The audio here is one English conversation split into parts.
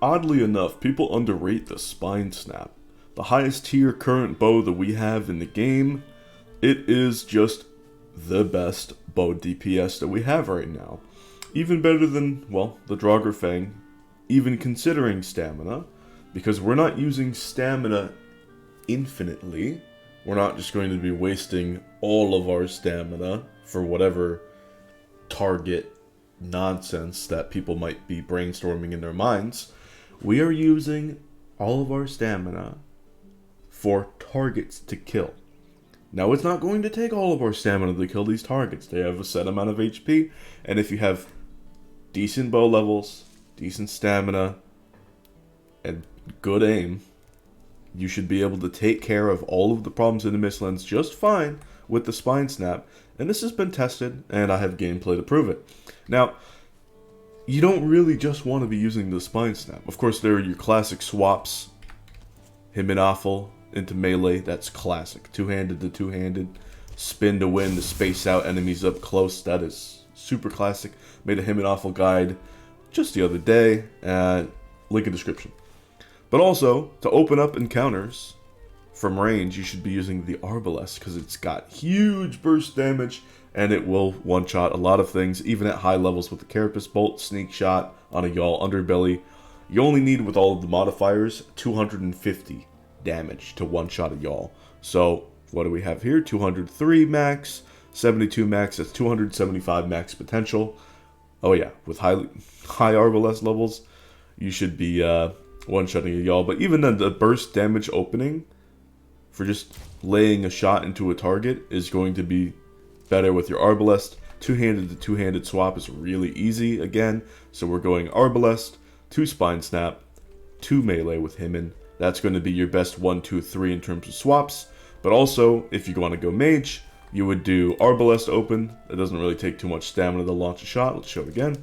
Oddly enough, people underrate the Spine Snap. The highest tier current bow that we have in the game, it is just the best bow DPS that we have right now. Even better than, well, the Draugr Fang, even considering stamina, because we're not using stamina infinitely. We're not just going to be wasting all of our stamina for whatever target nonsense that people might be brainstorming in their minds. We are using all of our stamina for targets to kill. Now, it's not going to take all of our stamina to kill these targets. They have a set amount of HP, and if you have decent bow levels, decent stamina, and good aim, you should be able to take care of all of the problems in the Mistlands just fine with the Spine Snap. And this has been tested, and I have gameplay to prove it. Now, you don't really just want to be using the Spine Snap. Of course, there are your classic swaps. Himmin Afl into melee, that's classic. Two-handed to two-handed. Spin to win to space out enemies up close, that is super classic. Made a Himmin Afl guide just the other day. Link in description. But also, to open up encounters from range, you should be using the Arbalest, because it's got huge burst damage, and it will one-shot a lot of things, even at high levels with the Carapace Bolt, Sneak Shot, on a Yaw Underbelly. You only need, with all of the modifiers, 250 damage to one-shot a Yaw. So, what do we have here? 203 max, 72 max, that's 275 max potential. Oh yeah, with high Arbalest levels, you should be one-shotting a Yaw. But even then, the burst damage opening for just laying a shot into a target is going to be better with your Arbalest. Two-handed to two-handed swap is really easy again. So we're going Arbalest, 2 Spine Snap, 2 melee with Himmin. That's going to be your best 1, 2, 3 in terms of swaps. But also, if you want to go Mage, you would do Arbalest open. It doesn't really take too much stamina to launch a shot. Let's show it again.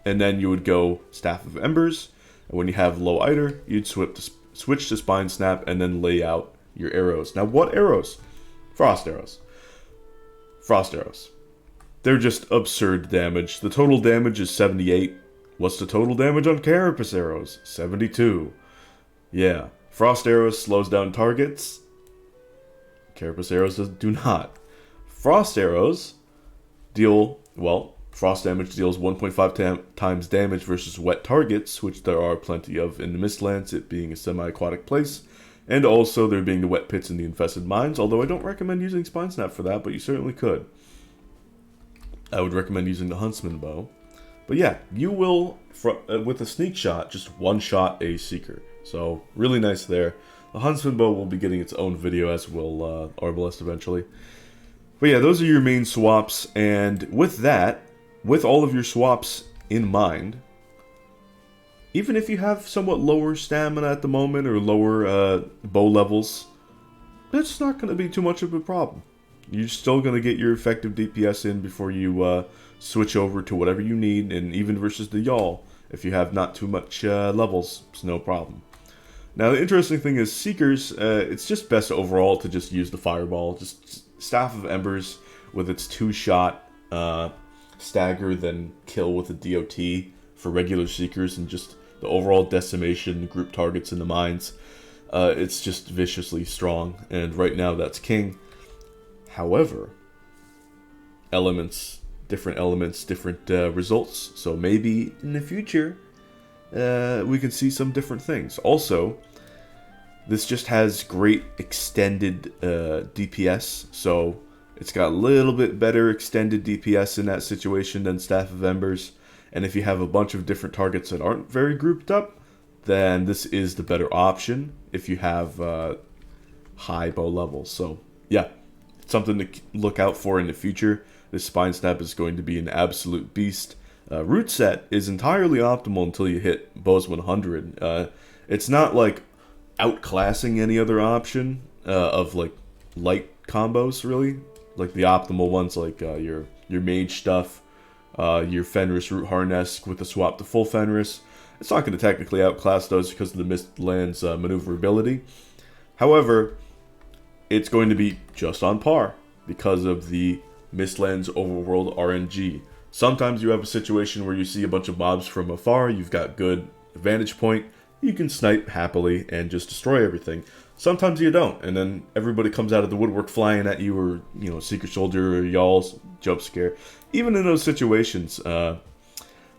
And then you would go Staff of Embers. And when you have low Iter, you'd switch to Spine Snap and then lay out your arrows. Now, what arrows? Frost arrows. Frost arrows. They're just absurd damage. The total damage is 78. What's the total damage on Carapace arrows? 72. Yeah. Frost arrows slows down targets. Carapace arrows do not. Frost arrows deal, well, frost damage deals 1.5 times damage versus wet targets, which there are plenty of in the Mistlands, it being a semi-aquatic place. And also there being the wet pits and the infested mines, although I don't recommend using Spine Snap for that, but you certainly could. I would recommend using the Huntsman bow. But yeah, you will, with a sneak shot, just one-shot a Seeker. So, really nice there. The Huntsman bow will be getting its own video, as will Arbalest eventually. But yeah, those are your main swaps, and with that, with all of your swaps in mind, even if you have somewhat lower stamina at the moment or lower bow levels, that's not going to be too much of a problem. You're still going to get your effective DPS in before you switch over to whatever you need, and even versus the Yaw, if you have not too much levels, it's no problem. Now, the interesting thing is Seekers, it's just best overall to just use the Fireball, just Staff of Embers with its 2-shot stagger, then kill with a DOT for regular Seekers, and just the overall decimation, group targets in the mines. It's just viciously strong, and right now that's king. However, different elements, different results, so maybe in the future we can see some different things. Also, this just has great extended DPS, so it's got a little bit better extended DPS in that situation than Staff of Embers. And if you have a bunch of different targets that aren't very grouped up, then this is the better option if you have high bow levels. So yeah, it's something to look out for in the future. This Spine Snap is going to be an absolute beast. Root set is entirely optimal until you hit bows 100. It's not like outclassing any other option of like light combos, really. Like the optimal ones, like your Mage stuff, your Fenris Root Harness with the swap to full Fenris. It's not going to technically outclass those because of the Mistlands maneuverability. However, it's going to be just on par because of the Mistlands overworld RNG. Sometimes you have a situation where you see a bunch of mobs from afar, you've got good vantage point, you can snipe happily and just destroy everything. Sometimes you don't, and then everybody comes out of the woodwork flying at you, or, you know, Secret Soldier or y'all's jump scare. Even in those situations,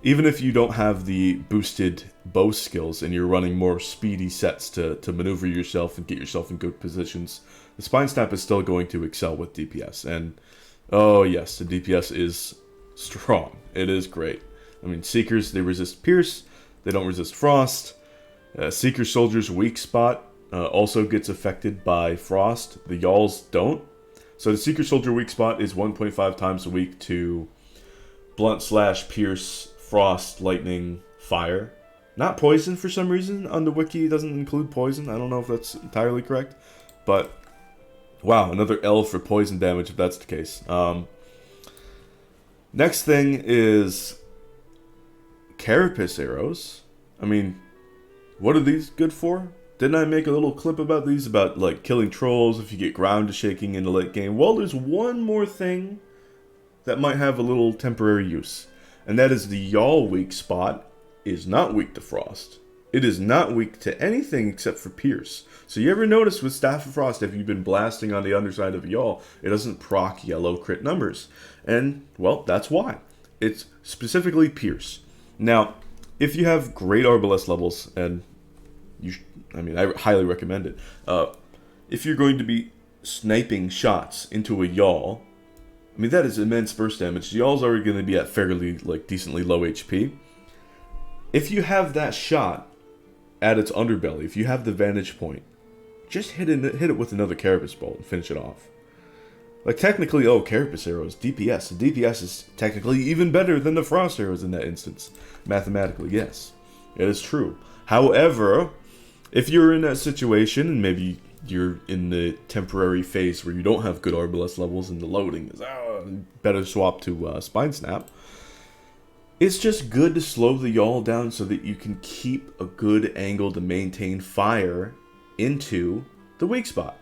even if you don't have the boosted bow skills and you're running more speedy sets to maneuver yourself and get yourself in good positions, the Spine Snap is still going to excel with DPS. And, oh yes, the DPS is strong. It is great. I mean, Seekers, they resist Pierce, they don't resist Frost. Seeker Soldier's weak spot also gets affected by Frost. The Y'alls don't. So the Seeker Soldier weak spot is 1.5 times a week to Blunt Slash, Pierce, Frost, Lightning, Fire. Not Poison for some reason. On the wiki, it doesn't include Poison. I don't know if that's entirely correct. But, wow, another L for Poison damage if that's the case. Next thing is Carapace Arrows. I mean, what are these good for? Didn't I make a little clip about these? About, like, killing trolls if you get ground to shaking in the late game? Well, there's one more thing that might have a little temporary use. And that is the Y'all weak spot is not weak to Frost. It is not weak to anything except for Pierce. So you ever notice with Staff of Frost, if you've been blasting on the underside of Y'all, it doesn't proc yellow crit numbers. And, well, that's why. It's specifically Pierce. Now, if you have great Arbalest levels, and I highly recommend it. If you're going to be sniping shots into a Y'all, I mean, that is immense burst damage. Y'all's already going to be at fairly, like, decently low HP. If you have that shot at its underbelly, if you have the vantage point, just hit it with another Carapace Bolt and finish it off. Like, technically, Carapace Arrows, DPS. The DPS is technically even better than the Frost Arrows in that instance. Mathematically, yes. It is true. However, if you're in that situation, and maybe you're in the temporary phase where you don't have good Arbalest levels and the loading is better swap to Spine Snap, it's just good to slow the Y'all down so that you can keep a good angle to maintain fire into the weak spot.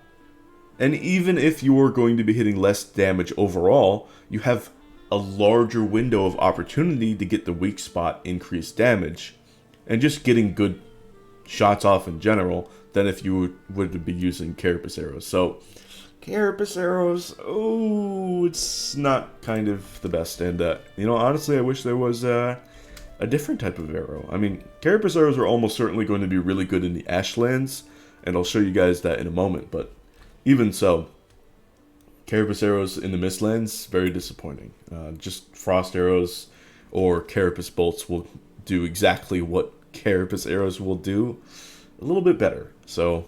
And even if you're going to be hitting less damage overall, you have a larger window of opportunity to get the weak spot increased damage and just getting good shots off in general than if you would be using Carapace Arrows. So, Carapace Arrows, it's not kind of the best. And, honestly, I wish there was a different type of arrow. I mean, Carapace Arrows are almost certainly going to be really good in the Ashlands, and I'll show you guys that in a moment. But even so, Carapace Arrows in the Mistlands, very disappointing. Just Frost Arrows or Carapace Bolts will do exactly what Carapace Arrows will do, a little bit better. So,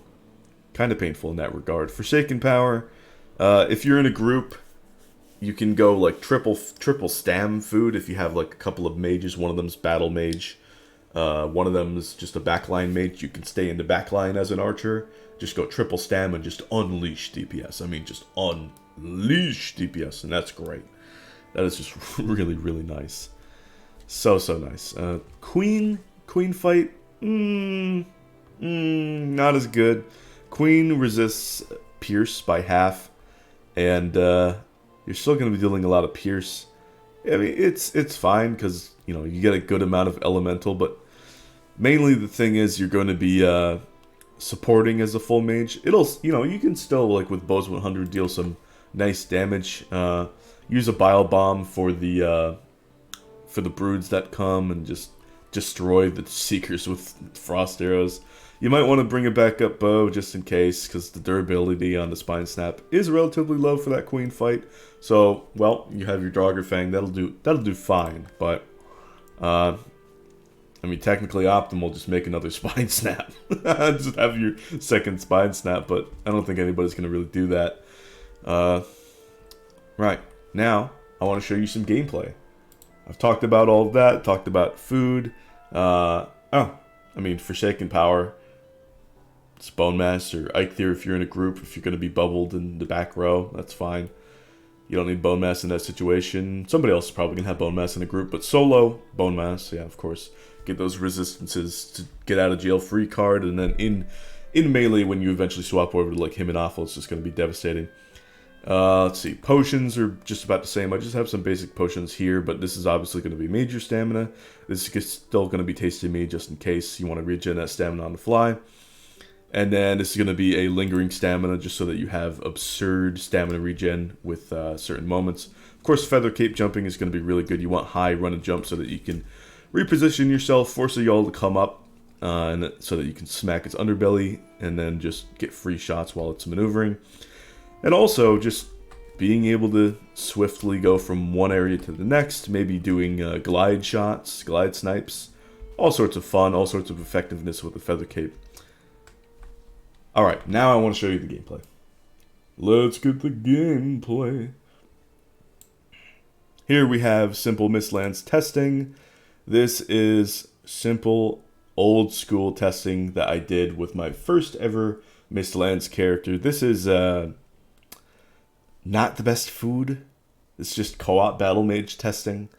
kind of painful in that regard. Forsaken Power, if you're in a group, you can go like triple stam food if you have like a couple of mages. One of them's Battle Mage. One of them is just a backline mage. You can stay in the backline as an archer. Just go triple stam and just unleash DPS. I mean, just unleash DPS, and that's great. That is just really, really nice. So nice. Queen fight, not as good. Queen resists Pierce by half, and you're still going to be dealing a lot of Pierce. I mean, it's fine because you get a good amount of elemental, but mainly the thing is you're going to be supporting as a full mage. It'll you can still, like with Bows 100, deal some nice damage. Use a Bile Bomb for the broods that come and just destroy the Seekers with Frost Arrows. You might want to bring a backup bow just in case, because the durability on the Spine Snap is relatively low for that Queen fight. So, well, you have your Draugr Fang, that'll do fine. But, I mean, technically optimal, just make another Spine Snap. Just have your second Spine Snap, but I don't think anybody's going to really do that. Right, now, I want to show you some gameplay. I've talked about all of that, talked about food. Forsaken Power. It's Bone Mass or Eikthyr if you're in a group. If you're going to be bubbled in the back row, that's fine. You don't need Bone Mass in that situation. Somebody else is probably going to have Bone Mass in a group, but solo, Bone Mass, yeah, of course. Get those resistances to get out of jail free card, and then in melee, when you eventually swap over to like Himmin Afl, it's just going to be devastating. Let's see. Potions are just about the same. I just have some basic potions here, but this is obviously going to be major stamina. This is still going to be tasty me just in case you want to regen that stamina on the fly. And then this is going to be a lingering stamina just so that you have absurd stamina regen with certain moments. Of course, feather cape jumping is going to be really good. You want high run and jump so that you can reposition yourself, force a Y'all to come up, and so that you can smack its underbelly and then just get free shots while it's maneuvering. And also just being able to swiftly go from one area to the next, maybe doing glide shots, glide snipes, all sorts of fun, all sorts of effectiveness with the feather cape. Alright, now I want to show you the gameplay. Let's get the gameplay. Here we have simple Mistlands testing. This is simple, old school testing that I did with my first ever Mistlands character. This is not the best food. It's just co-op battle mage testing.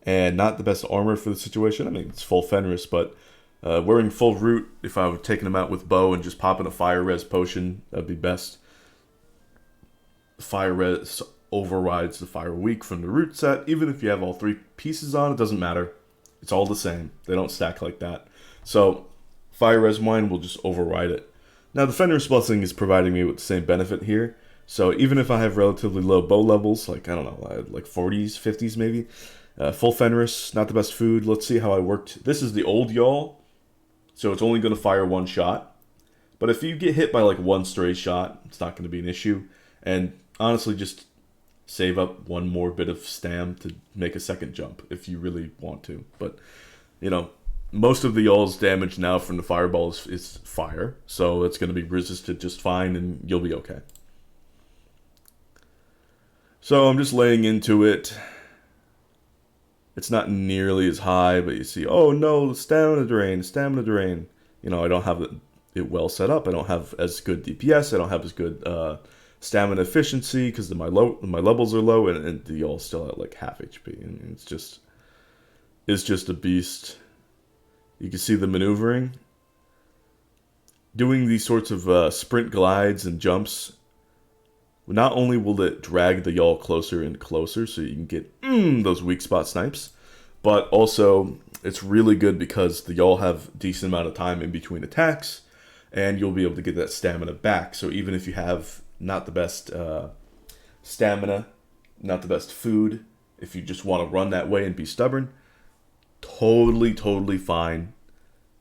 And not the best armor for the situation. I mean, it's full Fenris, but wearing full root, if I were taking him out with bow and just popping a fire res potion, that'd be best. Fire res overrides the fire weak from the root set. Even if you have all three pieces on, it doesn't matter. It's all the same. They don't stack like that. So, fire res wine will just override it. Now, the Fenris blessing is providing me with the same benefit here. So, even if I have relatively low bow levels, like, I don't know, like 40s, 50s maybe, full Fenris, not the best food. Let's see how I worked. This is the old Y'all. So it's only going to fire one shot. But if you get hit by like one stray shot, it's not going to be an issue. And honestly, just save up one more bit of stam to make a second jump if you really want to. But, you know, most of the Y'all's damage now from the fireball is fire. So it's going to be resisted just fine and you'll be okay. So I'm just laying into it. It's not nearly as high, but you see, oh no, stamina drain, stamina drain. You know, I don't have it well set up. I don't have as good DPS. I don't have as good stamina efficiency because my levels are low, and the Y'all still at like half HP. And it's just a beast. You can see the maneuvering. Doing these sorts of sprint glides and jumps. Not only will it drag the Y'all closer and closer so you can get those weak spot snipes, but also it's really good because the Y'all have decent amount of time in between attacks, and you'll be able to get that stamina back. So even if you have not the best stamina, not the best food, if you just want to run that way and be stubborn, totally fine.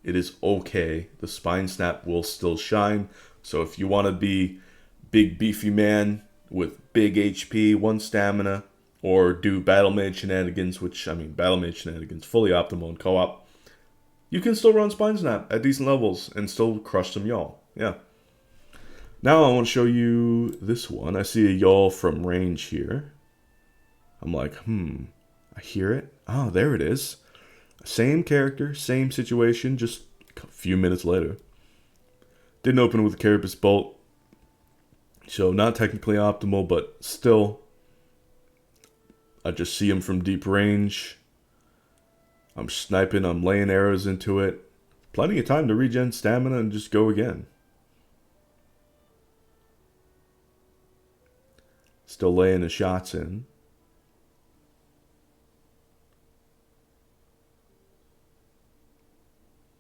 It is okay. The spine snap will still shine. So if you want to be big beefy man with big HP, 1 stamina, or do battle mage shenanigans, which, I mean, battle mage shenanigans, fully optimal in co-op, you can still run spine snap at decent levels and still crush some Y'all. Yeah. Now I want to show you this one. I see a Y'all from range here. I'm like, I hear it. Oh, there it is. Same character, same situation, just a few minutes later. Didn't open with a Carapace Bolt. So not technically optimal, but still, I just see him from deep range. I'm sniping, I'm laying arrows into it. Plenty of time to regen stamina and just go again. Still laying the shots in.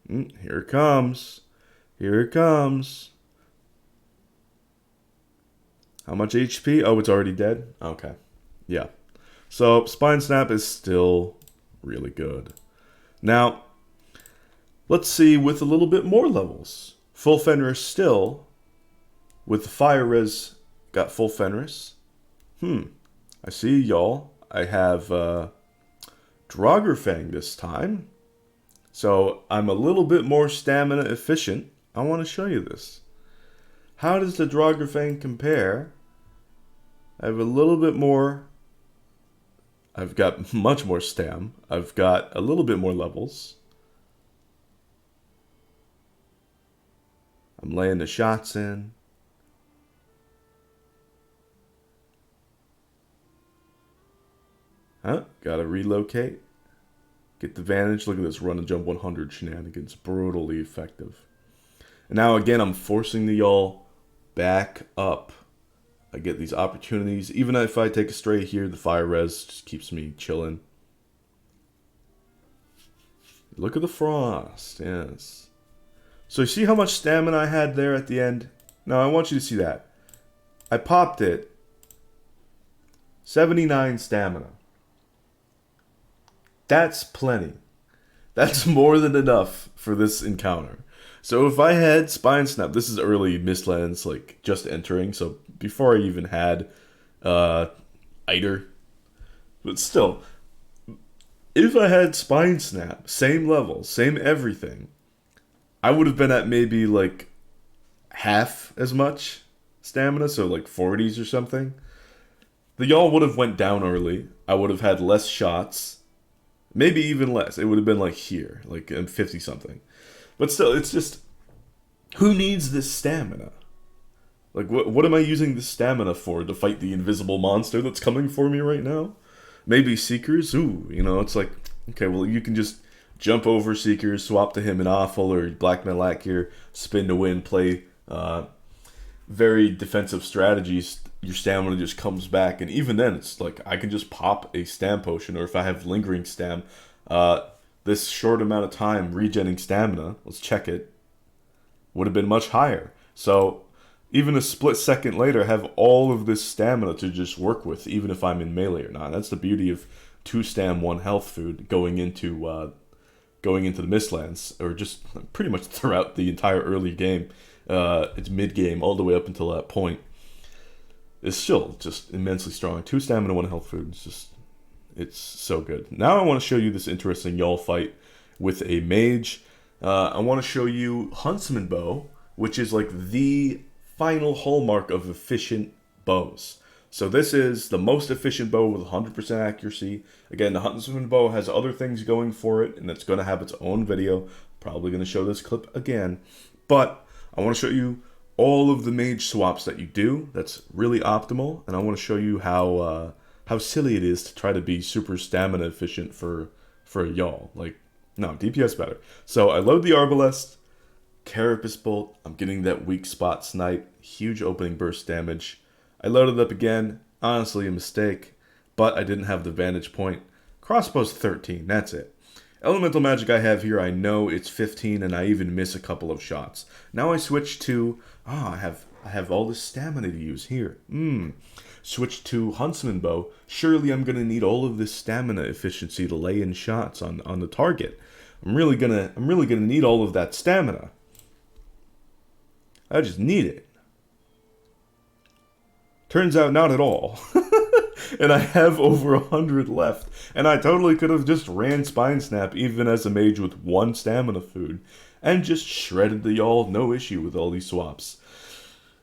Here it comes. Here it comes. How much HP? Oh, it's already dead? Okay. Yeah. So, Spine Snap is still really good. Now, let's see with a little bit more levels. Full Fenris still. With the Fire Res, got full Fenris. I see Y'all. I have Draugr this time. So, I'm a little bit more stamina efficient. I want to show you this. How does the Draugr compare? I have a little bit more. I've got much more stam. I've got a little bit more levels. I'm laying the shots in. Gotta relocate. Get the advantage. Look at this run and jump 100 shenanigans. Brutally effective. And now again, I'm forcing the Y'all back up. I get these opportunities. Even if I take a stray here, the fire res just keeps me chilling. Look at the frost, yes. So you see how much stamina I had there at the end? Now I want you to see that. I popped it. 79 stamina. That's plenty. That's more than enough for this encounter. So if I had Spine Snap, this is early Mistlands, like just entering, so before I even had Eider. But still, if I had Spine Snap, same level, same everything, I would have been at maybe like half as much stamina, so like 40s or something. The y'all would have went down early. I would have had less shots. Maybe even less. It would have been like here, like 50 something. But still, it's just, who needs this stamina? Like, what am I using this stamina for? To fight the invisible monster that's coming for me right now? Maybe Seekers? Ooh, you know, it's like, okay, well, you can just jump over Seekers, swap to Himmin Afl or Black Malak here, spin to win, play very defensive strategies. Your stamina just comes back, and even then, it's like, I can just pop a stam potion, or if I have lingering stam, this short amount of time regenning stamina, let's check it, would have been much higher. So even a split second later, I have all of this stamina to just work with, even if I'm in melee or not. That's the beauty of 2 stam, 1 health food going into the Mistlands, or just pretty much throughout the entire early game. It's mid game all the way up until that point. It's still just immensely strong. 2 stamina, 1 health food. It's so good. Now I want to show you this interesting y'all fight with a mage. I want to show you Huntsman Bow, which is like the final hallmark of efficient bows. So this is the most efficient bow with 100% accuracy. Again, the Huntsman Bow has other things going for it, and it's going to have its own video. Probably going to show this clip again. But I want to show you all of the mage swaps that you do. That's really optimal, and I want to show you how silly it is to try to be super stamina efficient for y'all. Like, no, DPS better. So I load the Arbalest, Carapace Bolt. I'm getting that weak spot snipe, huge opening burst damage. I loaded up again. Honestly, a mistake, but I didn't have the vantage point. Crossbow's 13. That's it. Elemental magic I have here, I know it's 15, and I even miss a couple of shots. Now I switch to, I have all this stamina to use here. Switch to Huntsman Bow. Surely I'm gonna need all of this stamina efficiency to lay in shots on the target. I'm really gonna need all of that stamina. I just need it. Turns out not at all. And I have over 100 left. And I totally could have just ran Spine Snap even as a mage with 1 stamina food. And just shredded the y'all, no issue with all these swaps.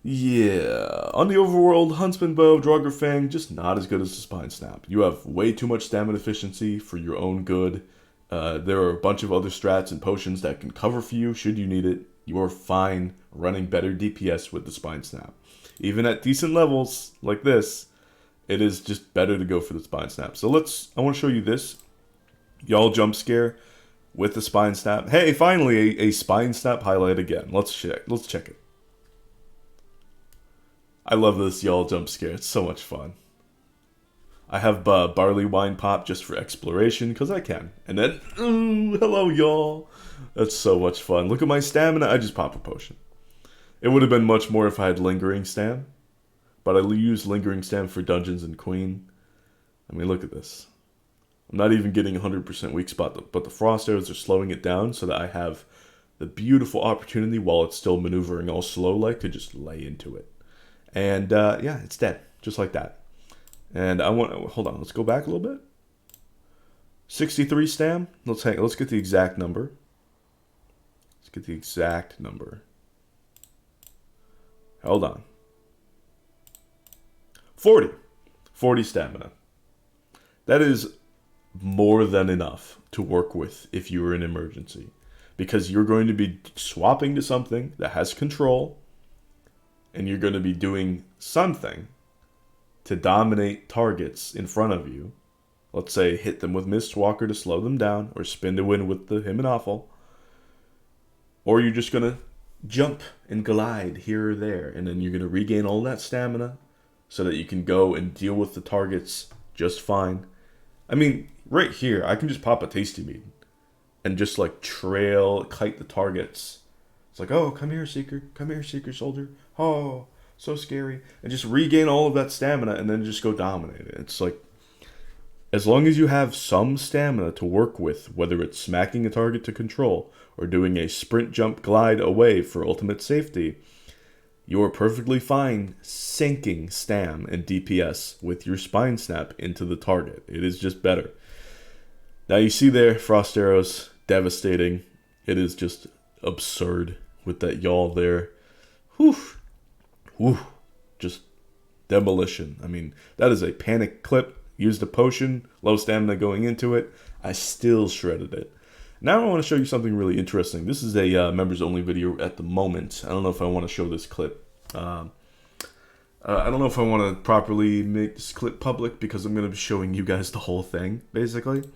Yeah, on the overworld, Huntsman Bow, Draugr Fang, just not as good as the Spine Snap. You have way too much stamina efficiency for your own good. There are a bunch of other strats and potions that can cover for you should you need it. You are fine running better DPS with the Spine Snap. Even at decent levels like this, it is just better to go for the Spine Snap. So I want to show you this. Y'all jump scare with the Spine Snap. Hey, finally a Spine Snap highlight again. Let's check it. I love this y'all jump scare. It's so much fun. I have Barley Wine Pop just for exploration, because I can. And then, ooh, hello y'all. That's so much fun. Look at my stamina. I just pop a potion. It would have been much more if I had Lingering Stam. But I use Lingering Stam for Dungeons and Queen. I mean, look at this. I'm not even getting 100% weak spot, but the Frost Arrows are slowing it down so that I have the beautiful opportunity while it's still maneuvering all slow-like to just lay into it. And yeah, it's dead, just like that. And hold on, let's go back a little bit. 63 stam. Let's get the exact number. Hold on. 40 stamina. That is more than enough to work with if you are in emergency, because you're going to be swapping to something that has control, and you're going to be doing something to dominate targets in front of you. Let's say hit them with Mistwalker to slow them down, or spin to win with the Himmin Afl. Or you're just going to jump and glide here or there, and then you're going to regain all that stamina, so that you can go and deal with the targets just fine. I mean, right here, I can just pop a tasty meat and just like kite the targets. It's like, oh, come here, Seeker soldier. Oh, so scary. And just regain all of that stamina and then just go dominate it. It's like, as long as you have some stamina to work with, whether it's smacking a target to control or doing a sprint jump glide away for ultimate safety, you are perfectly fine sinking stam and DPS with your spine snap into the target. It is just better. Now you see there, frost arrows, devastating. It is just absurd with that yaw there. Whew. Whew. Just demolition. I mean, that is a panic clip. Used a potion, low stamina going into it. I still shredded it. Now I want to show you something really interesting. This is a members only video at the moment. I don't know if I want to show this clip. I don't know if I want to properly make this clip public because I'm going to be showing you guys the whole thing, basically.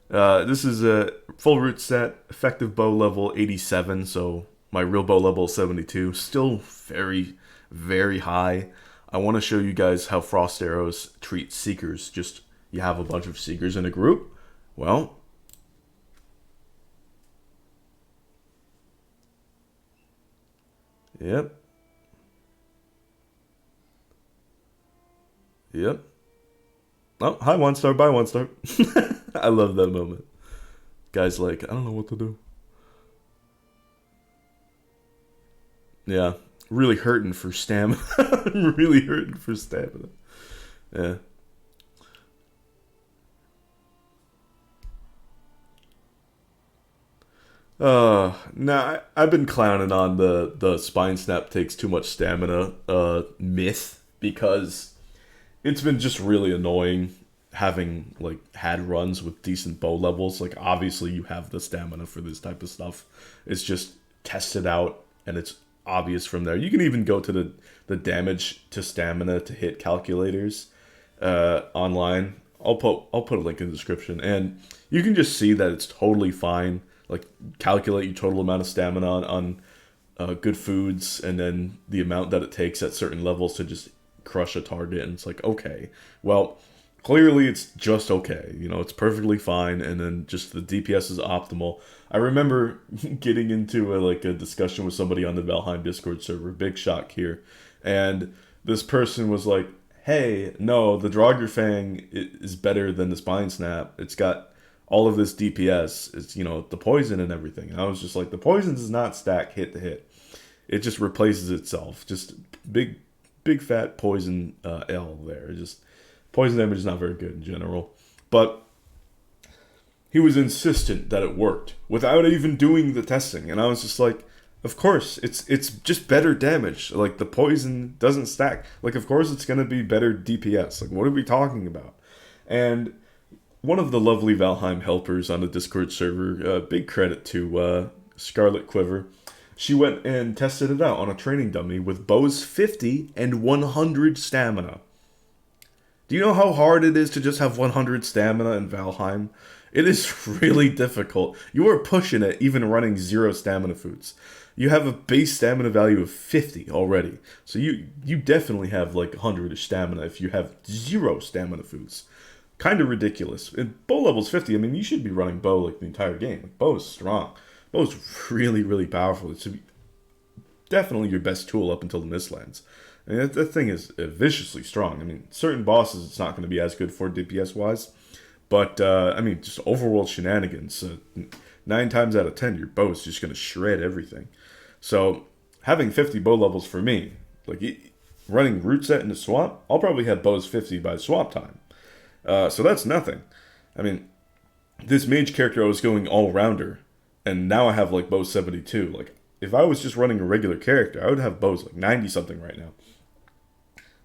This is a full root set, effective bow level 87, so my real bow level is 72. Still very, very high. I want to show you guys how frost arrows treat seekers. Just, you have a bunch of seekers in a group. Well, yep. Oh, hi, 1-star, bye, 1-star. I love that moment. Guy's like, I don't know what to do. Yeah. Really hurting for stamina. I'm really hurting for stamina. Yeah. Nah, I've been clowning on the spine snap takes too much stamina myth because it's been just really annoying having like had runs with decent bow levels. Like obviously you have the stamina for this type of stuff. It's just tested out and it's obvious from there. You can even go to the damage to stamina to hit calculators online. I'll put a link in the description, and you can just see that it's totally fine. Like calculate your total amount of stamina on good foods, and then the amount that it takes at certain levels to just crush a target. And it's like, okay, well, clearly it's just okay. You know, it's perfectly fine, and then just the DPS is optimal. I remember getting into a discussion with somebody on the Valheim Discord server, big shock here, and this person was like, hey, no, the Draugr is better than the Spine Snap. It's got all of this DPS. It's, you know, the poison and everything. And I was just like, the poison does not stack hit to hit. It just replaces itself. Just big fat poison L there. Just poison damage is not very good in general. But he was insistent that it worked without even doing the testing. And I was just like, of course, it's just better damage. Like, the poison doesn't stack. Like, of course it's going to be better DPS. Like, what are we talking about? And one of the lovely Valheim helpers on the Discord server, big credit to Scarlet Quiver, she went and tested it out on a training dummy with bows 50 and 100 stamina. Do you know how hard it is to just have 100 stamina in Valheim? It is really difficult. You are pushing it even running 0 stamina foods. You have a base stamina value of 50 already. So you definitely have like 100-ish stamina if you have 0 stamina foods. Kind of ridiculous. And bow level's 50. I mean, you should be running bow like the entire game. Like, bow is strong. Bow is really, really powerful. It should be definitely your best tool up until the Mistlands. I mean, that thing is viciously strong. I mean, certain bosses it's not going to be as good for DPS-wise. But, I mean, just overworld shenanigans. 9 times out of 10, your bow is just going to shred everything. So, having 50 bow levels for me, like, running root set in the swamp, I'll probably have bows 50 by swamp time. So that's nothing. I mean, this mage character I was going all-rounder, and now I have, like, bows 72. Like, if I was just running a regular character, I would have bows, like, 90-something right now.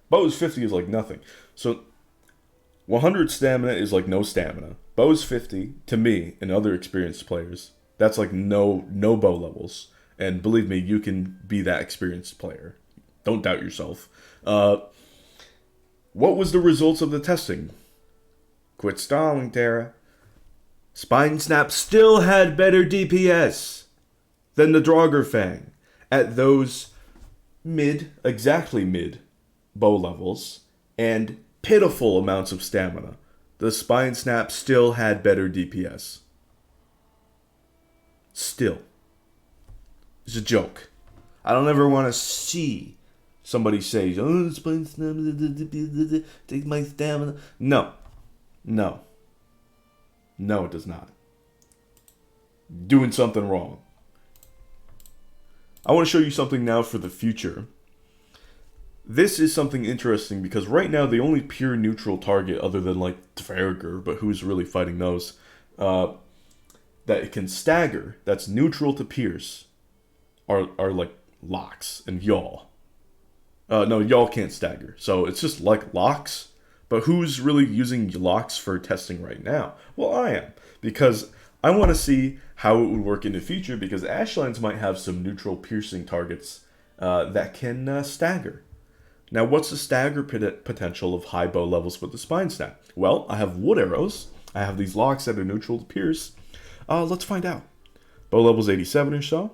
Bows 50 is, like, nothing. So 100 stamina is like no stamina. Bows 50, to me and other experienced players, that's like no bow levels. And believe me, you can be that experienced player. Don't doubt yourself. What was the results of the testing? Quit stalling, Tara. Spine Snap still had better DPS than the Draugr at those exactly mid bow levels and pitiful amounts of stamina, the Spine Snap still had better DPS. Still. It's a joke. I don't ever want to see somebody say, oh, the Spine Snap, take my stamina. No. No. No, it does not. Doing something wrong. I want to show you something now for the future. This is something interesting because right now the only pure neutral target other than like Dverger, but who's really fighting those, that it can stagger, that's neutral to pierce, are like Lox and Yaw. No, Yaw can't stagger. So it's just like Lox, but who's really using Lox for testing right now? Well, I am, because I want to see how it would work in the future, because Ashlands might have some neutral piercing targets that can stagger. Now, what's the stagger potential of high bow levels with the Spine Snap? Well, I have wood arrows. I have these Lox that are neutral to pierce. Let's find out. Bow level's 87 or so.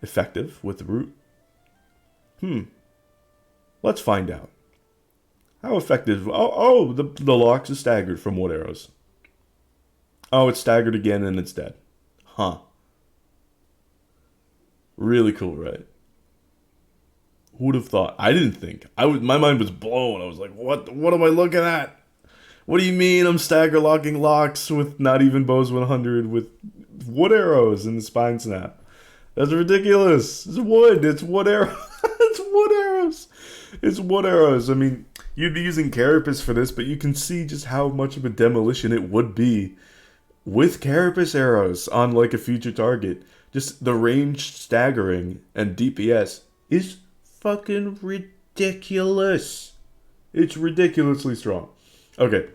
Effective with the root. Let's find out. How effective? The Lox is staggered from wood arrows. Oh, it's staggered again and it's dead. Huh. Really cool, right? Who would have thought? I didn't think. My mind was blown. I was like, what am I looking at? What do you mean I'm stagger locking Lox with not even bows 100 with wood arrows in the Spine Snap? That's ridiculous. It's wood. It's wood arrows. It's wood arrows. It's wood arrows. I mean, you'd be using Carapace for this, but you can see just how much of a demolition it would be with Carapace arrows on like a future target. Just the range staggering and DPS is fucking ridiculous. It's ridiculously strong. Okay.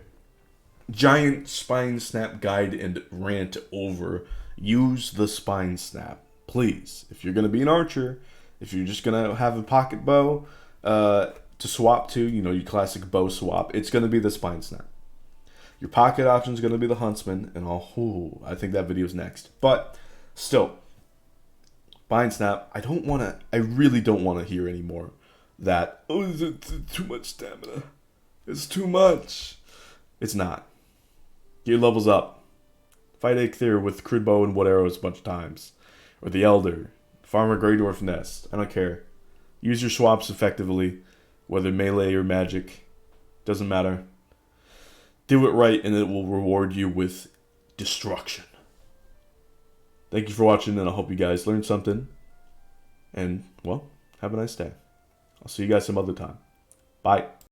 Giant Spine Snap guide and rant over. Use the Spine Snap. Please. If you're going to be an archer, if you're just going to have a pocket bow to swap to, you know, your classic bow swap, it's going to be the Spine Snap. Your pocket option is going to be the Huntsman, and I think that video's next. But still, Spine Snap, I really don't want to hear anymore that, it's too much stamina. It's too much. It's not. Get your levels up. Fight Eikthyr with crid bow and wood arrows a bunch of times. Or the Elder. Farm a Greydwarf Nest. I don't care. Use your swaps effectively, whether melee or magic. Doesn't matter. Do it right and it will reward you with destruction. Thank you for watching, and I hope you guys learned something. And, well, have a nice day. I'll see you guys some other time. Bye.